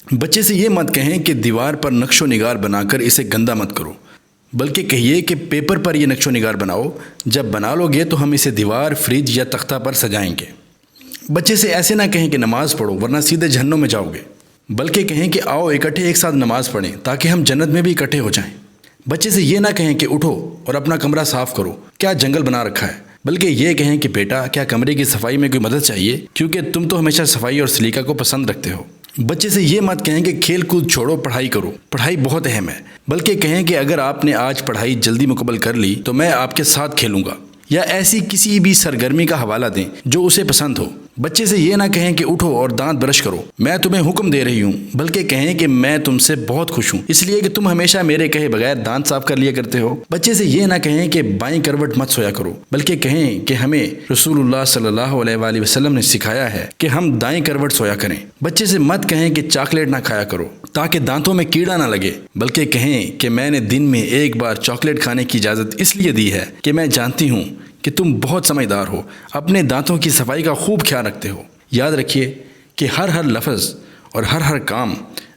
بچے سے یہ مت کہیں کہ دیوار پر نقش و نگار بنا کر اسے گندا مت کرو، بلکہ کہیے کہ پیپر پر یہ نقش و نگار بناؤ، جب بنا لو گے تو ہم اسے دیوار، فریج یا تختہ پر سجائیں گے۔ بچے سے ایسے نہ کہیں کہ نماز پڑھو ورنہ سیدھے جہنم میں جاؤ گے، بلکہ کہیں کہ آؤ اکٹھے ایک ساتھ نماز پڑھیں تاکہ ہم جنت میں بھی اکٹھے ہو جائیں۔ بچے سے یہ نہ کہیں کہ اٹھو اور اپنا کمرہ صاف کرو، کیا جنگل بنا رکھا ہے، بلکہ یہ کہیں کہ بیٹا کیا کمرے کی صفائی میں کوئی مدد چاہیے، کیونکہ تم تو ہمیشہ صفائی اور سلیقہ کو پسند رکھتے ہو۔ بچے سے یہ مت کہیں کہ کھیل کود چھوڑو، پڑھائی کرو، پڑھائی بہت اہم ہے، بلکہ کہیں کہ اگر آپ نے آج پڑھائی جلدی مکمل کر لی تو میں آپ کے ساتھ کھیلوں گا، یا ایسی کسی بھی سرگرمی کا حوالہ دیں جو اسے پسند ہو۔ بچے سے یہ نہ کہیں کہ اٹھو اور دانت برش کرو، میں تمہیں حکم دے رہی ہوں، بلکہ کہیں کہ میں تم سے بہت خوش ہوں اس لیے کہ تم ہمیشہ میرے کہے بغیر دانت صاف کر لیا کرتے ہو۔ بچے سے یہ نہ کہیں کہ بائیں کروٹ مت سویا کرو، بلکہ کہیں کہ ہمیں رسول اللہ صلی اللہ علیہ وآلہ وسلم نے سکھایا ہے کہ ہم دائیں کروٹ سویا کریں۔ بچے سے مت کہیں کہ چاکلیٹ نہ کھایا کرو تاکہ دانتوں میں کیڑا نہ لگے، بلکہ کہیں کہ میں نے دن میں ایک بار چاکلیٹ کھانے کی اجازت اس لیے دی ہے کہ میں جانتی ہوں کہ تم بہت سمجھدار ہو، اپنے دانتوں کی صفائی کا خوب خیال رکھتے ہو۔ یاد رکھیے کہ ہر لفظ اور ہر کام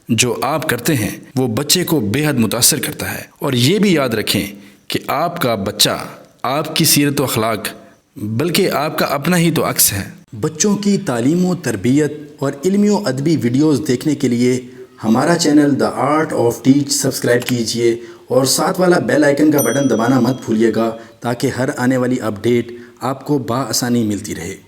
جو آپ کرتے ہیں وہ بچے کو بے حد متاثر کرتا ہے، اور یہ بھی یاد رکھیں کہ آپ کا بچہ آپ کی سیرت و اخلاق بلکہ آپ کا اپنا ہی تو عکس ہے۔ بچوں کی تعلیم و تربیت اور علمی و ادبی ویڈیوز دیکھنے کے لیے ہمارا channel the art of teach subscribe کیجئے اور ساتھ والا بیل آئیکن کا بٹن دبانا مت بھولیے گا تاکہ ہر آنے والی اپڈیٹ آپ کو بآسانی ملتی رہے۔